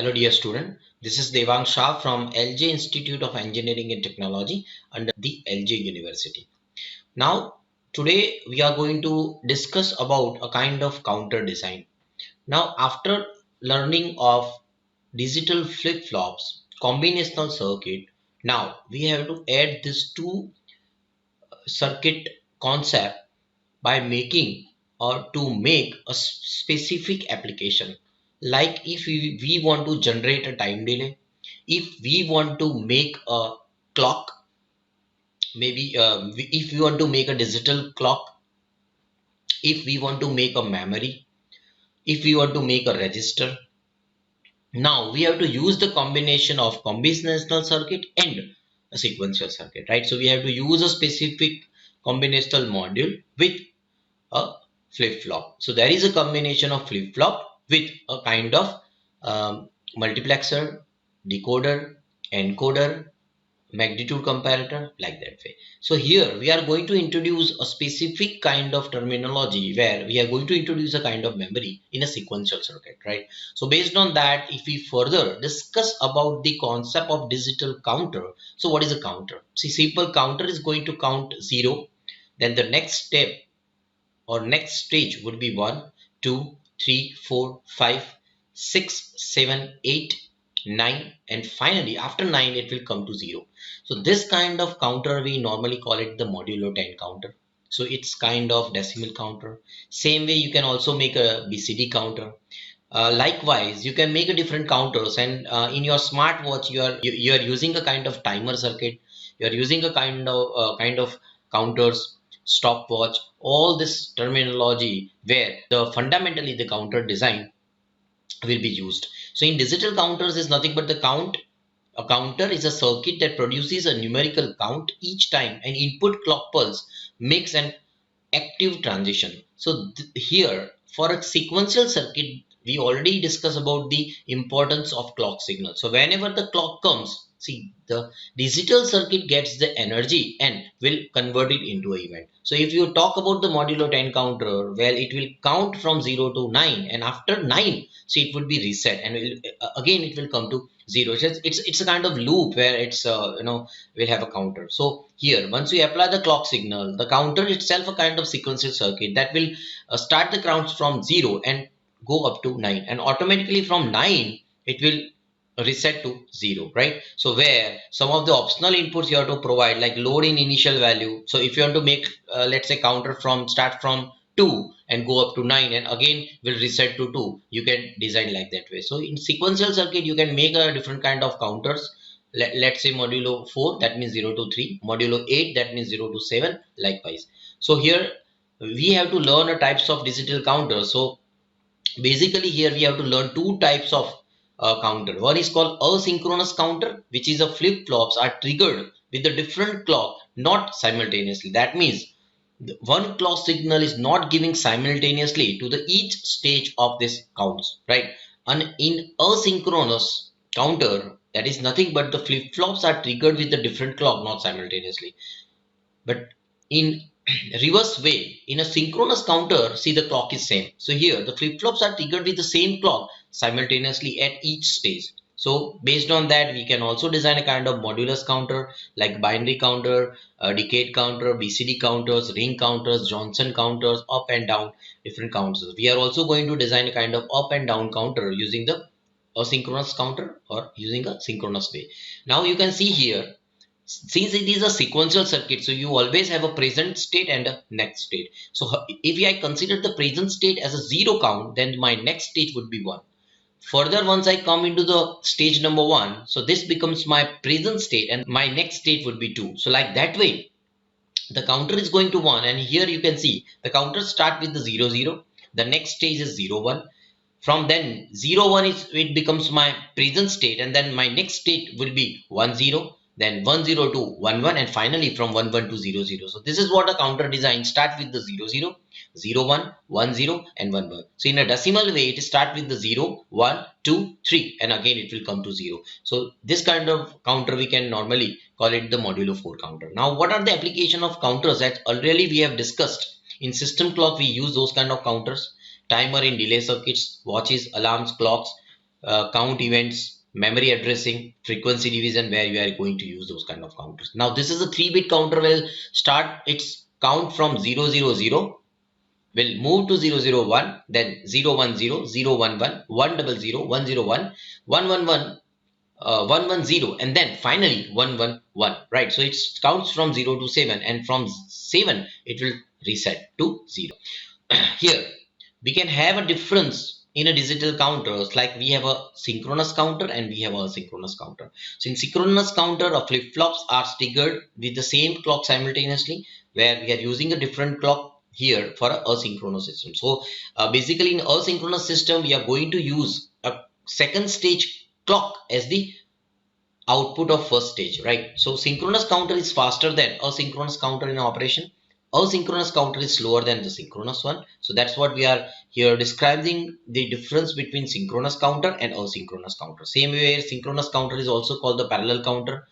Hello dear student, this is Devang Shah from LJ Institute of Engineering and Technology under the LJ University. Now today we are going to discuss about a kind of counter design. Now after learning of digital flip-flops, combinational circuit, now we have to add this two circuit concept by making or to make a specific application, like if we want to generate a time delay, if we want to make a clock, maybe if we want to make a digital clock, if we want to make a memory, if we want to make a register. Now we have to use the combination of combinational circuit and a sequential circuit, right? So we have to use a specific combinational module with a flip-flop. So there is a combination of flip-flop with a kind of multiplexer, decoder, encoder, magnitude comparator, like that way. So here we are going to introduce a specific kind of terminology where we are going to introduce a kind of memory in a sequential circuit, right? So based on that, if we further discuss about the concept of digital counter, so what is a counter? See, simple counter is going to count 0, then the next step or next stage would be 1, 2, 3, 4, 5, 6, 7, 8, 9, and finally after 9 it will come to 0. So this kind of counter we normally call it the modulo 10 counter. So it's kind of decimal counter. Same way you can also make a BCD counter. Likewise, you can make a different counters, and in your smartwatch you are using a kind of timer circuit. You are using a kind of counters, stopwatch, all this terminology where the fundamentally the counter design will be used. So in digital counters is nothing but the count. A counter is a circuit that produces a numerical count each time an input clock pulse makes an active transition. So here for a sequential circuit, we already discussed about the importance of clock signal. So whenever the clock comes, see, the digital circuit gets the energy and will convert it into an event. So if you talk about the modulo 10 counter, well, it will count from 0 to 9, and after 9, so it would be reset, and again it will come to 0. It's a kind of loop where it's will have a counter. So here once we apply the clock signal, the counter itself a kind of sequential circuit that will start the counts from 0 and go up to 9, and automatically from 9 it will reset to 0, right? So where some of the optional inputs you have to provide, like load in initial value. So if you want to make let's say counter from start from 2 and go up to 9 and again will reset to 2, you can design like that way. So in sequential circuit you can make a different kind of counters. Let's say modulo 4, that means 0 to 3, modulo 8, that means 0 to 7, likewise. So here we have to learn a types of digital counters. So basically here we have to learn two types of counter. One is called asynchronous counter, which is a flip-flops are triggered with a different clock, not simultaneously. That means one clock signal is not giving simultaneously to the each stage of this counts, right? And in asynchronous counter, that is nothing but the flip-flops are triggered with a different clock, not simultaneously. But in reverse way, in a synchronous counter, see, the clock is same. So here the flip-flops are triggered with the same clock simultaneously at each stage. So based on that, we can also design a kind of modulus counter, like binary counter, decade counter, BCD counters, ring counters, Johnson counters, up and down, different counters. We are also going to design a kind of up and down counter using the asynchronous counter or using a synchronous way. Now you can see here, since it is a sequential circuit, so you always have a present state and a next state. So if I consider the present state as a 0 count, then my next stage would be 1. Further, once I come into the stage number 1, so this becomes my present state and my next state would be 2. So like that way the counter is going to 1, and here you can see the counter start with the 0 0, the next stage is 0 1. From then 0 1 is it becomes my present state, and then my next state will be 1 0, then 1 0 to 1 1, and finally from 1 1 to 0 0. So this is what a counter design start with the 0 0, 0 1, 1 0, and 1 1. So in a decimal way it start with the 0 1 2 3, and again it will come to 0. So this kind of counter we can normally call it the modulo 4 counter. Now what are the application of counters that already we have discussed? In system clock we use those kind of counters, timer in delay circuits, watches, alarms, clocks. count events, memory addressing, frequency division, where you are going to use those kind of counters. Now this is a 3-bit counter, will start its count from 000, will move to 001, then 010, 011, 100, 101, 111, 110, and then finally 111, right? So it counts from 0 to 7, and from 7 it will reset to 0. Here we can have a difference in a digital counters, like we have a synchronous counter and we have a asynchronous counter. So in synchronous counter, a flip-flops are triggered with the same clock simultaneously, where we are using a different clock here for a asynchronous system. So basically in asynchronous system we are going to use a second stage clock as the output of first stage, right? So synchronous counter is faster than asynchronous counter in operation. Asynchronous counter is slower than the synchronous one. So that's what we are here describing, the difference between synchronous counter and asynchronous counter. Same way, synchronous counter is also called the parallel counter.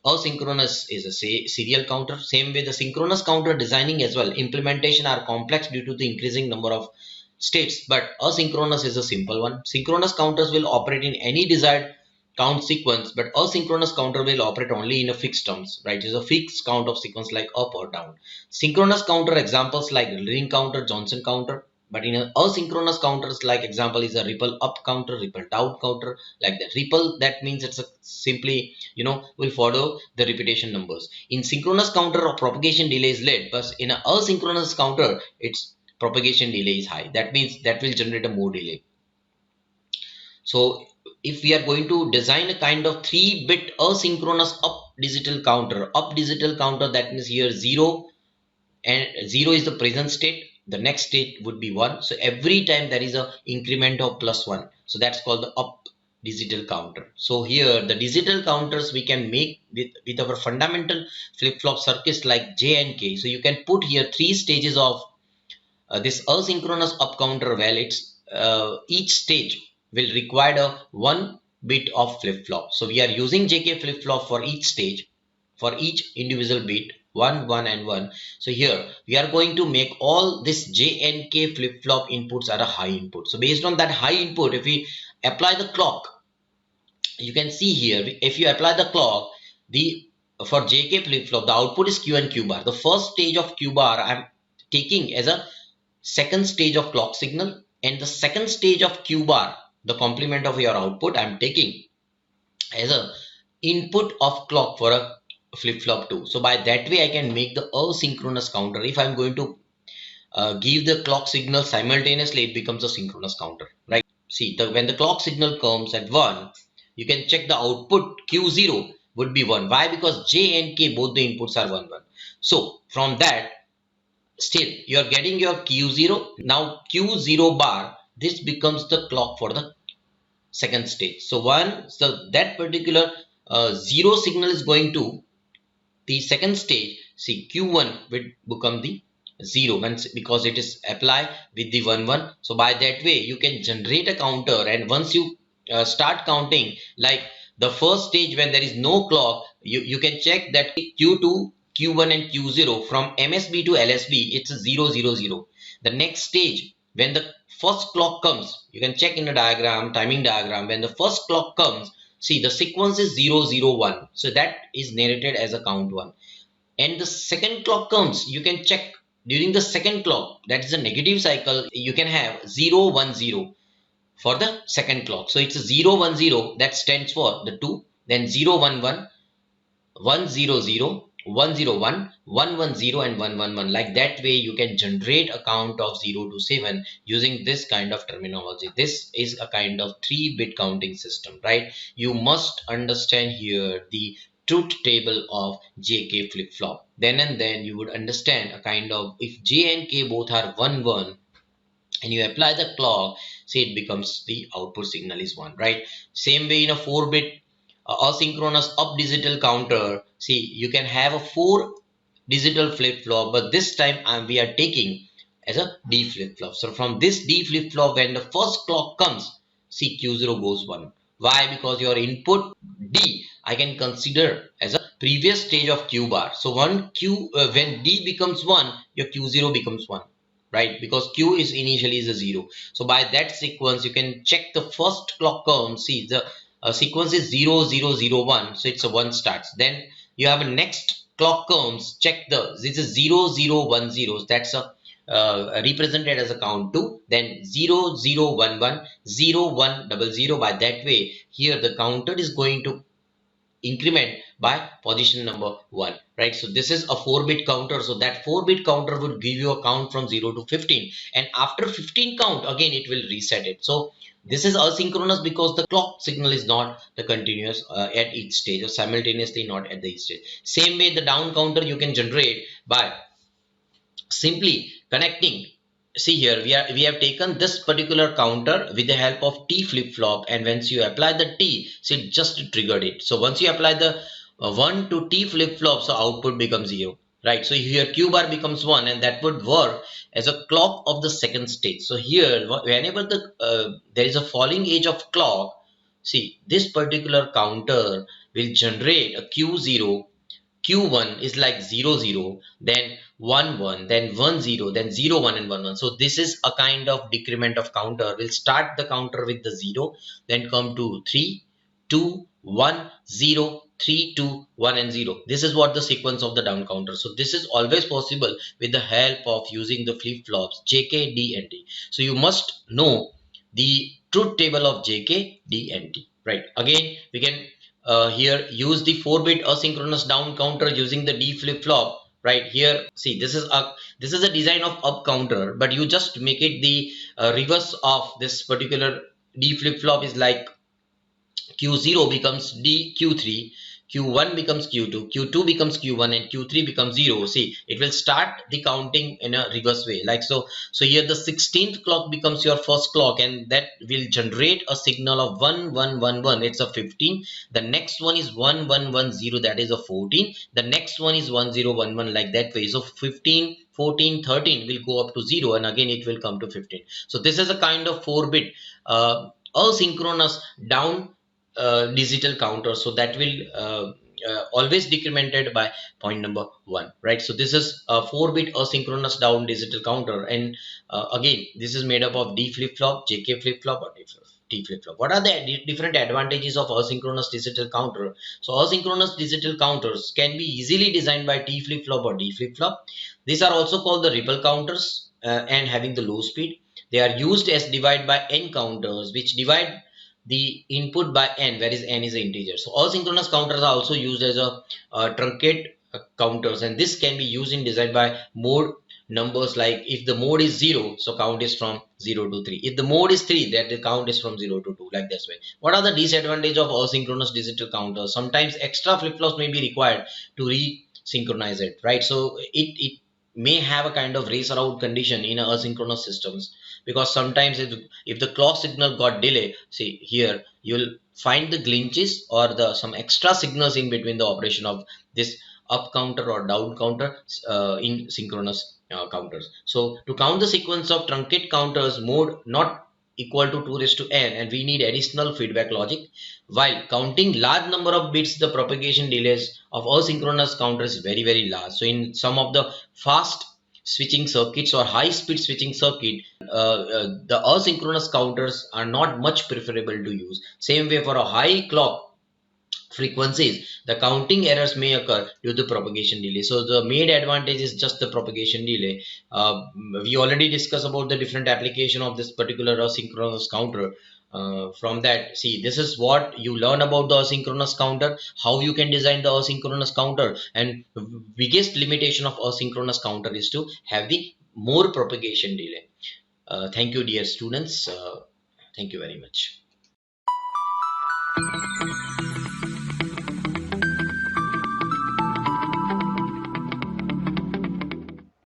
Asynchronous is a serial counter. Same way, the synchronous counter designing as well, implementation are complex due to the increasing number of states, but asynchronous is a simple one. Synchronous counters will operate in any desired count sequence, but asynchronous counter will operate only in a fixed terms, right? It's a fixed count of sequence like up or down. Synchronous counter examples like ring counter, Johnson counter, but in a asynchronous counters, like example is a ripple up counter, ripple down counter, like that. Ripple, that means it's a simply, will follow the repetition numbers. In synchronous counter, or propagation delay is late, but in a asynchronous counter, its propagation delay is high. That means that will generate a more delay. So if we are going to design a kind of 3-bit asynchronous up digital counter, that means here 0, and 0 is the present state, the next state would be 1. So every time there is a increment of +1, so that's called the up digital counter. So here the digital counters we can make with our fundamental flip-flop circuits like J and K. So you can put here 3 stages of this asynchronous up counter. Well, it's each stage will require a 1 bit of flip-flop. So we are using JK flip-flop for each stage, for each individual bit, 1 1 and 1. So here we are going to make all this J and K flip-flop inputs are a high input. So based on that high input, if we apply the clock, you can see here, if you apply the clock, the for JK flip-flop, the output is Q and Q bar. The first stage of Q bar I'm taking as a second stage of clock signal, and the second stage of Q bar, the complement of your output, I'm taking as a input of clock for a flip-flop 2. So by that way I can make the asynchronous counter. If I'm going to give the clock signal simultaneously, it becomes a synchronous counter, right? See, when the clock signal comes at 1, you can check the output Q0 would be 1. Why? Because J and K, both the inputs are 1 1. So from that, still you are getting your Q0. Now Q0 bar, this becomes the clock for the second stage. So that particular 0 signal is going to the second stage. See, Q1 will become the 0 because it is applied with the 1 1. So by that way you can generate a counter, and once you start counting, like the first stage when there is no clock, you can check that Q2, Q1 and Q0 from MSB to LSB, it's 0 0 0. The next stage, when the first clock comes, you can check in the diagram, timing diagram, when the first clock comes, see the sequence is 0 0 1. So that is narrated as a count 1. And the second clock comes, you can check during the second clock, that is a negative cycle, you can have 0 1 0 for the second clock. So it's a 0 1 0, that stands for the 2, then 0 1 1, 1 0 0, 1 0 1, 1 1 0 and 1 1 1. Like that way you can generate a count of 0 to 7 using this kind of terminology. This is a kind of 3-bit counting system, right? You must understand here the truth table of JK flip-flop. Then and then you would understand a kind of, if J and K both are 1 1 and you apply the clock, say it becomes the output signal is 1, right? Same way in a 4-bit asynchronous up digital counter, see you can have a 4 digital flip-flop, but this time we are taking as a D flip-flop. So from this D flip-flop, when the first clock comes, see Q0 goes 1. Why? Because your input D I can consider as a previous stage of Q bar. So when D becomes 1, your Q0 becomes 1. right? Because q is initially is a 0. So by that sequence you can check the first clock count. See, the sequence is 0001, so it's a 1 starts. Then you have a next clock counts, check the, this is 0010, that's a represented as a count 2. Then 0011, 0100. By that way here the counter is going to increment by position number 1, right? So this is a 4-bit counter, so that 4-bit counter would give you a count from 0 to 15, and after 15 count again it will reset it. So this is asynchronous because the clock signal is not the continuous at each stage, or simultaneously not at the each stage. Same way the down counter you can generate by simply connecting. See here, we have taken this particular counter with the help of T flip-flop, and once you apply the T, so it just triggered it. So once you apply the 1 to T flip-flop, so output becomes 0, right? So here q bar becomes 1, and that would work as a clock of the second stage. So here whenever the there is a falling edge of clock, see, this particular counter will generate a q0. Q1 is like 00, then 11, then 10, then 01 and 11. So this is a kind of decrement of counter. We'll start the counter with the 0, then come to 3, 2, 1, 0, 3, 2, 1 and 0. This is what the sequence of the down counter. So this is always possible with the help of using the flip-flops JK, D and T. So you must know the truth table of JK, D and T. Right. Again, we can here use the 4-bit asynchronous down counter using the D flip-flop. Right here, see, this is a design of up counter, but you just make it the reverse of this particular D flip-flop. Is like Q0 becomes Q3, Q1 becomes Q2, Q2 becomes Q1, and Q3 becomes 0. See, it will start the counting in a reverse way, like so. So here the 16th clock becomes your first clock, and that will generate a signal of 1111. It's a 15. The next one is 1110. That is a 14. The next one is 1011, like that way. So 15, 14, 13 will go up to 0, and again it will come to 15. So this is a kind of 4-bit asynchronous down digital counter, so that will always decremented by point number 1, right? So this is a 4-bit asynchronous down digital counter, and again this is made up of D flip-flop, JK flip-flop, or T flip-flop. What are the different advantages of asynchronous digital counter? So asynchronous digital counters can be easily designed by T flip-flop or D flip-flop. These are also called the ripple counters, and having the low speed. They are used as divide by n counters, which divide the input by n, where is n is an integer. So asynchronous counters are also used as a truncate counters, and this can be used in design by mode numbers. Like if the mode is 0, so count is from 0 to 3. If the mode is 3, then the count is from 0 to 2, like this way. What are the disadvantages of asynchronous digital counters? Sometimes extra flip-flops may be required to re-synchronize it, right? So it may have a kind of race around condition in asynchronous systems, because sometimes if the clock signal got delay, see here you'll find the glitches or the some extra signals in between the operation of this up counter or down counter in synchronous counters. So to count the sequence of truncate counters, mode not equal to 2 raised to n, and we need additional feedback logic. While counting large number of bits, the propagation delays of asynchronous counters is very large. So in some of the fast switching circuits or high speed switching circuit, the asynchronous counters are not much preferable to use. Same way for a high clock frequencies, the counting errors may occur due to propagation delay. So the main advantage is just the propagation delay. We already discussed about the different application of this particular asynchronous counter. From that, see, this is what you learn about the asynchronous counter, how you can design the asynchronous counter, and biggest limitation of asynchronous counter is to have the more propagation delay. Thank you, dear students. Thank you very much.